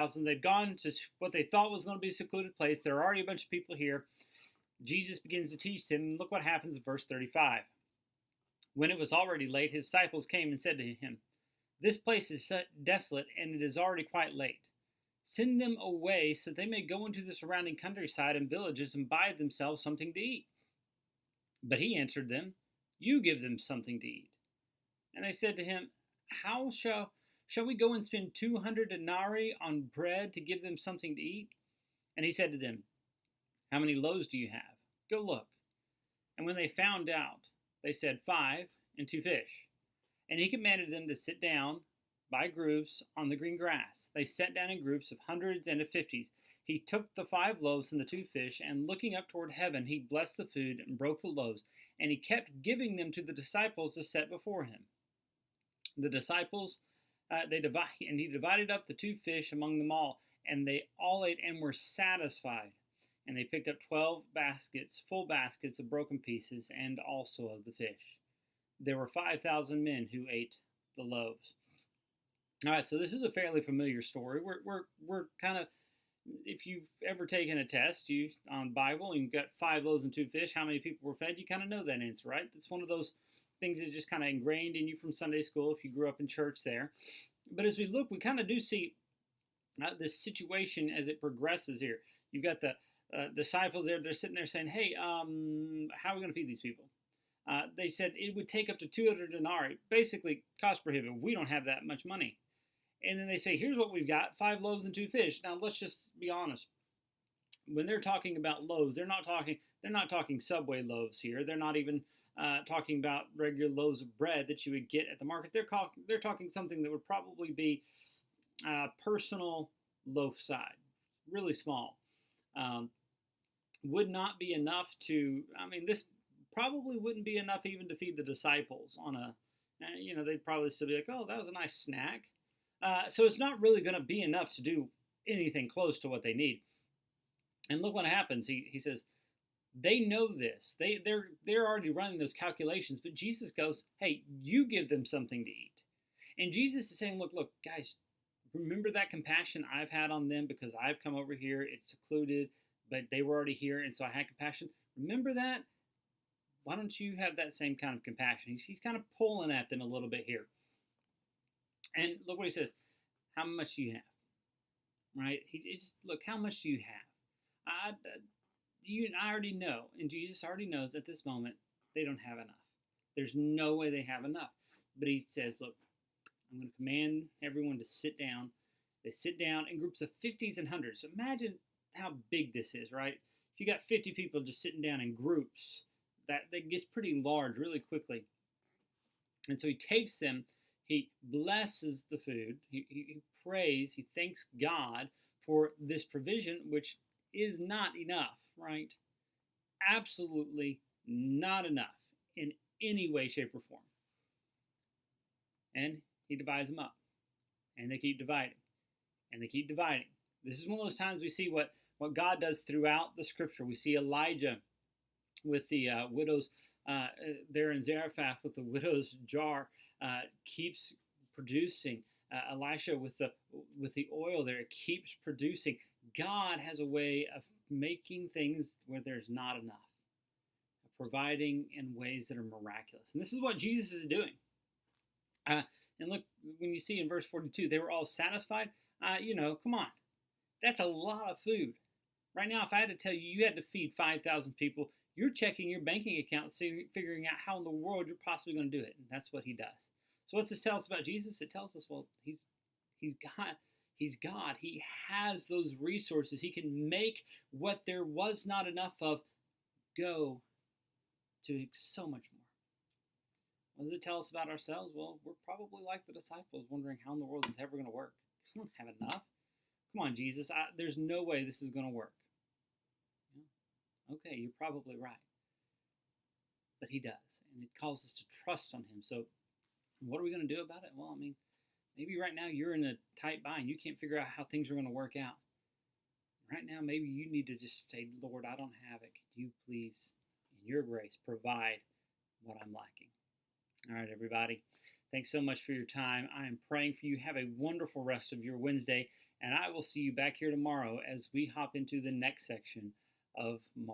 and they've gone to what they thought was going to be a secluded place. There are already a bunch of people here. Jesus begins to teach them, and look what happens in verse 35. When it was already late, his disciples came and said to him, "This place is desolate, and it is already quite late. Send them away so they may go into the surrounding countryside and villages and buy themselves something to eat." But he answered them, "You give them something to eat." And they said to him, "How shall we go and spend 200 denarii on bread to give them something to eat?" And he said to them, "How many loaves do you have? Go look." And when they found out, they said, "5 and 2 fish." And he commanded them to sit down by groups on the green grass. They sat down in groups of hundreds and of fifties. He took the 5 loaves and the 2 fish, and looking up toward heaven, he blessed the food and broke the loaves, and he kept giving them to the disciples to set before him. The disciples, he divided up the 2 fish among them all, and they all ate and were satisfied. And they picked up 12 baskets, full baskets of broken pieces, and also of the fish. There were 5,000 men who ate the loaves. All right, so this is a fairly familiar story. We're kind of, if you've ever taken a test on Bible and you've got 5 loaves and 2 fish, how many people were fed? You kind of know that answer, right? That's one of those things that's just kind of ingrained in you from Sunday school if you grew up in church there. But as we look, we kind of do see this situation as it progresses here. You've got the disciples there; they're sitting there saying, "Hey, how are we going to feed these people?" They said it would take up to 200 denarii, basically cost prohibitive. We don't have that much money. And then they say, "Here's what we've got: 5 loaves and 2 fish." Now let's just be honest. When they're talking about loaves, they're not talking Subway loaves here. They're not even talking about regular loaves of bread that you would get at the market. They're talking something that would probably be personal loaf size, really small. Would not be enough to. I mean, this probably wouldn't be enough even to feed the disciples on a. They'd probably still be like, "Oh, that was a nice snack." So it's not really going to be enough to do anything close to what they need. And look what happens. He says, they know this. They're already running those calculations. But Jesus goes, "Hey, you give them something to eat." And Jesus is saying, look, guys, remember that compassion I've had on them because I've come over here. It's secluded, but they were already here, and so I had compassion. Remember that? Why don't you have that same kind of compassion? He's kind of pulling at them a little bit here. And look what he says. How much do you have? Right? Look, how much do you have? I already know, and Jesus already knows at this moment they don't have enough. There's no way they have enough. But he says, look, I'm going to command everyone to sit down. They sit down in groups of 50s and hundreds. So imagine how big this is, right? If you got 50 people just sitting down in groups, that gets pretty large really quickly. And so he takes them. He blesses the food. He prays. He thanks God for this provision, which is not enough, right? Absolutely not enough in any way, shape, or form. And he divides them up. And they keep dividing. And they keep dividing. This is one of those times we see what God does throughout the scripture. We see Elijah with the widows there in Zarephath with the widow's jar. Keeps producing. Elisha with the oil there, it keeps producing. God has a way of making things where there's not enough, providing in ways that are miraculous. And this is what Jesus is doing. And look, when you see in verse 42, they were all satisfied. Come on. That's a lot of food. Right now, if I had to tell you, you had to feed 5,000 people, you're checking your banking account, figuring out how in the world you're possibly going to do it. And that's what he does. So what's this tell us about Jesus? It tells us, well, he's God. He's God. He has those resources. He can make what there was not enough of go to so much more. What does it tell us about ourselves? Well, we're probably like the disciples, wondering how in the world is this ever going to work. We don't have enough. Come on, Jesus. There's no way this is going to work. Yeah. Okay, you're probably right. But he does. And it calls us to trust on him. So what are we going to do about it? Well, maybe right now you're in a tight bind. You can't figure out how things are going to work out. Right now, maybe you need to just say, Lord, I don't have it. Could you please, in your grace, provide what I'm lacking? All right, everybody. Thanks so much for your time. I am praying for you. Have a wonderful rest of your Wednesday. and I will see you back here tomorrow as we hop into the next section of Mark.